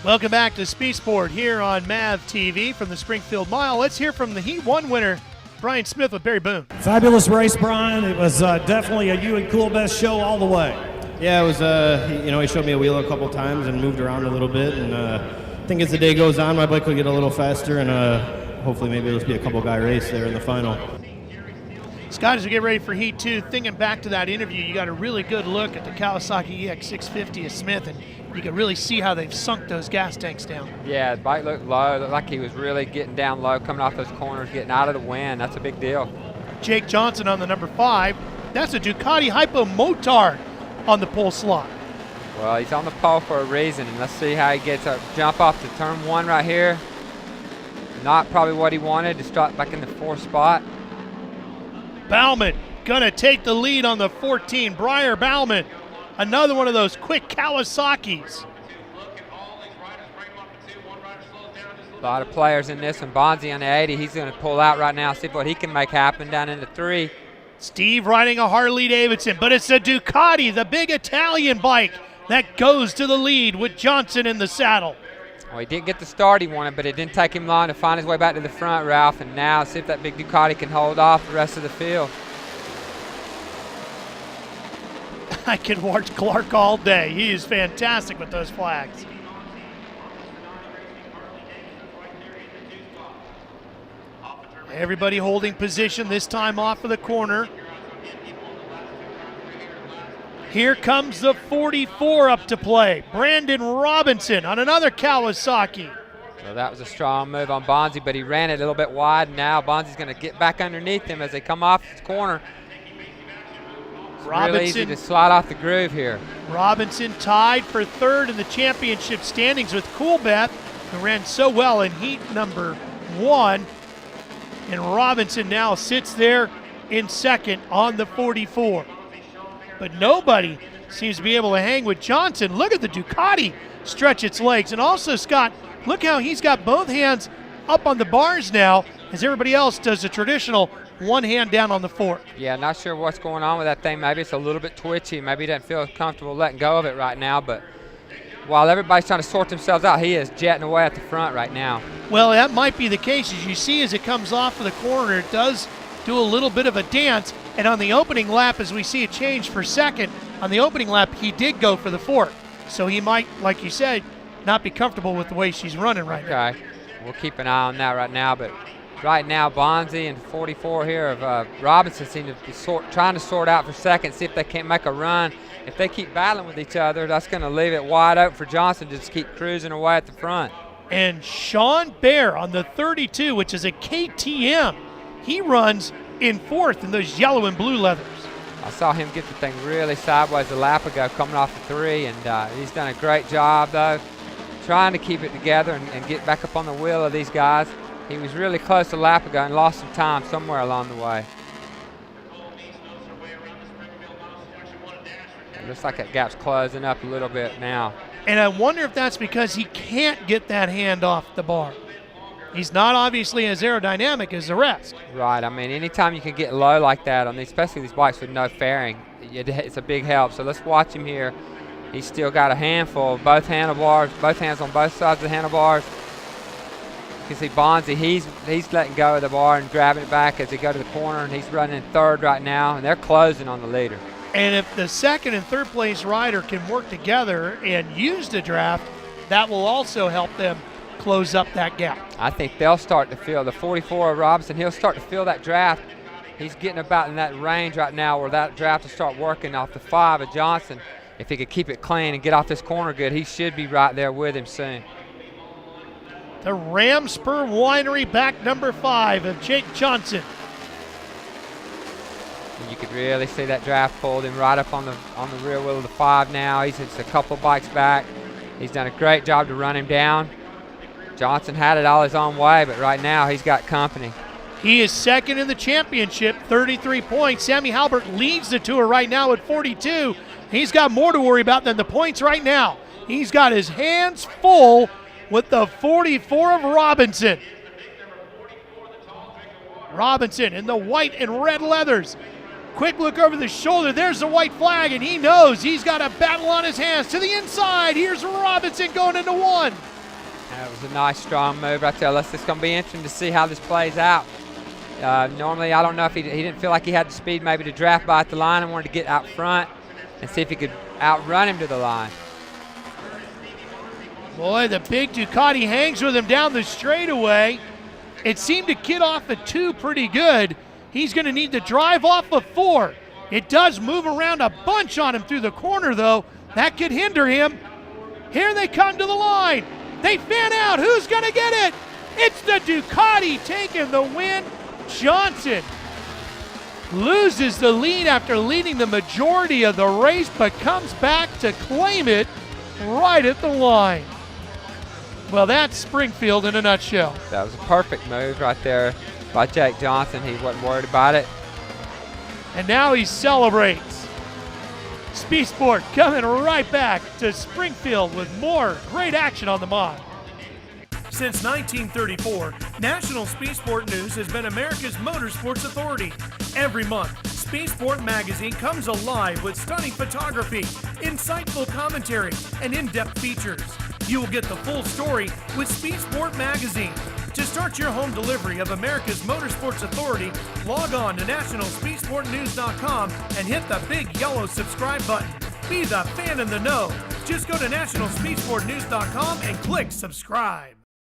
Welcome back to Speed Sport here on MAVTV from the Springfield Mile. Let's hear from the Heat 1 winner, Brian Smith with Barry Boone. Fabulous race, Brian. It was definitely a you and Cool Best show all the way. Yeah, it was, he showed me a wheel a couple times and moved around a little bit. And I think as the day goes on, my bike will get a little faster, and hopefully maybe it'll be a couple-guy race there in the final. Scott, as we get ready for Heat 2, thinking back to that interview, you got a really good look at the Kawasaki EX650 of Smith, and you can really see how they've sunk those gas tanks down. Yeah, the bike looked low. Looked like he was really getting down low, coming off those corners, getting out of the wind. That's a big deal. Jake Johnson on the number 5. That's a Ducati Hypo Motard on the pole slot. Well, he's on the pole for a reason, and let's see how he gets a jump off to turn 1 right here. Not probably what he wanted, to start back in the 4th spot. Bauman gonna take the lead on the 14. Briar Bauman, another one of those quick Kawasaki's. A lot of players in this one. Bonzi on the 80, he's gonna pull out right now, see what he can make happen down into 3. Steve riding a Harley Davidson, but it's a Ducati, the big Italian bike, that goes to the lead with Johnson in the saddle. Well, he didn't get the start he wanted, but it didn't take him long to find his way back to the front, Ralph, and now see if that big Ducati can hold off the rest of the field. I can watch Clark all day. He is fantastic with those flags. Everybody holding position, this time off of the corner. Here comes the 44 up to play. Brandon Robinson on another Kawasaki. So that was a strong move on Bonzi, but he ran it a little bit wide. Now Bonzi's going to get back underneath him as they come off his corner. It's really easy to slide off the groove here. Robinson tied for 3rd in the championship standings with Coolbeth, who ran so well in heat number 1. And Robinson now sits there in 2nd on the 44. But nobody seems to be able to hang with Johnson. Look at the Ducati stretch its legs. And also, Scott, look how he's got both hands up on the bars now as everybody else does the traditional one hand down on the fork. Yeah, not sure what's going on with that thing. Maybe it's a little bit twitchy. Maybe he doesn't feel comfortable letting go of it right now. But while everybody's trying to sort themselves out, he is jetting away at the front right now. Well, that might be the case. As you see, as it comes off of the corner, it does do a little bit of a dance. And on the opening lap, as we see it change for 2nd, on the opening lap, he did go for the fork. So he might, like you said, not be comfortable with the way she's running right now. Okay, we'll keep an eye on that right now. But right now, Bonzi and 44 here of Robinson seem to be trying to sort out for 2nd, see if they can't make a run. If they keep battling with each other, that's going to leave it wide open for Johnson to just keep cruising away at the front. And Sean Bear on the 32, which is a KTM, he runs in 4th in those yellow and blue leathers. I saw him get the thing really sideways a lap ago coming off the 3, and he's done a great job, though, trying to keep it together and get back up on the wheel of these guys. He was really close a lap ago and lost some time somewhere along the way. It looks like that gap's closing up a little bit now. And I wonder if that's because he can't get that hand off the bar. He's not obviously as aerodynamic as the rest. Right. I mean, anytime you can get low like that, on these, especially these bikes with no fairing, it's a big help. So let's watch him here. He's still got a handful of both handlebars, both hands on both sides of the handlebars. You can see Bonzi, he's letting go of the bar and grabbing it back as they go to the corner, and he's running in 3rd right now, and they're closing on the leader. And if the 2nd and 3rd place rider can work together and use the draft, that will also help them close up that gap. I think they'll start to feel the 44 of Robinson. He'll start to feel that draft. He's getting about in that range right now where that draft will start working off the 5 of Johnson. If he could keep it clean and get off this corner good, he should be right there with him soon. The Ramspur Winery back number 5 of Jake Johnson. And you could really see that draft pulled him right up on the rear wheel of the 5 now. He's just a couple bikes back. He's done a great job to run him down. Johnson had it all his own way, but right now he's got company. He is 2nd in the championship, 33 points. Sammy Halbert leads the tour right now at 42. He's got more to worry about than the points right now. He's got his hands full with the 44 of Robinson. Robinson in the white and red leathers. Quick look over the shoulder. There's the white flag, and he knows he's got a battle on his hands. To the inside, here's Robinson going into 1. That was a nice, strong move right there. It's going to be interesting to see how this plays out. Normally, I don't know if he didn't feel like he had the speed maybe to draft by at the line and wanted to get out front and see if he could outrun him to the line. Boy, the big Ducati hangs with him down the straightaway. It seemed to get off at 2 pretty good. He's going to need to drive off of 4. It does move around a bunch on him through the corner, though. That could hinder him. Here they come to the line. They fan out. Who's going to get it? It's the Ducati taking the win. Johnson loses the lead after leading the majority of the race, but comes back to claim it right at the line. Well, that's Springfield in a nutshell. That was a perfect move right there by Jake Johnson. He wasn't worried about it. And now he celebrates. Speed Sport coming right back to Springfield with more great action on the mod. Since 1934, National Speed Sport News has been America's motorsports authority. Every month, Speed Sport magazine comes alive with stunning photography, insightful commentary, and in-depth features. You will get the full story with Speed Sport magazine. To start your home delivery of America's motorsports authority, log on to nationalspeedsportnews.com and hit the big yellow subscribe button. Be the fan in the know. Just go to nationalspeedsportnews.com and click subscribe.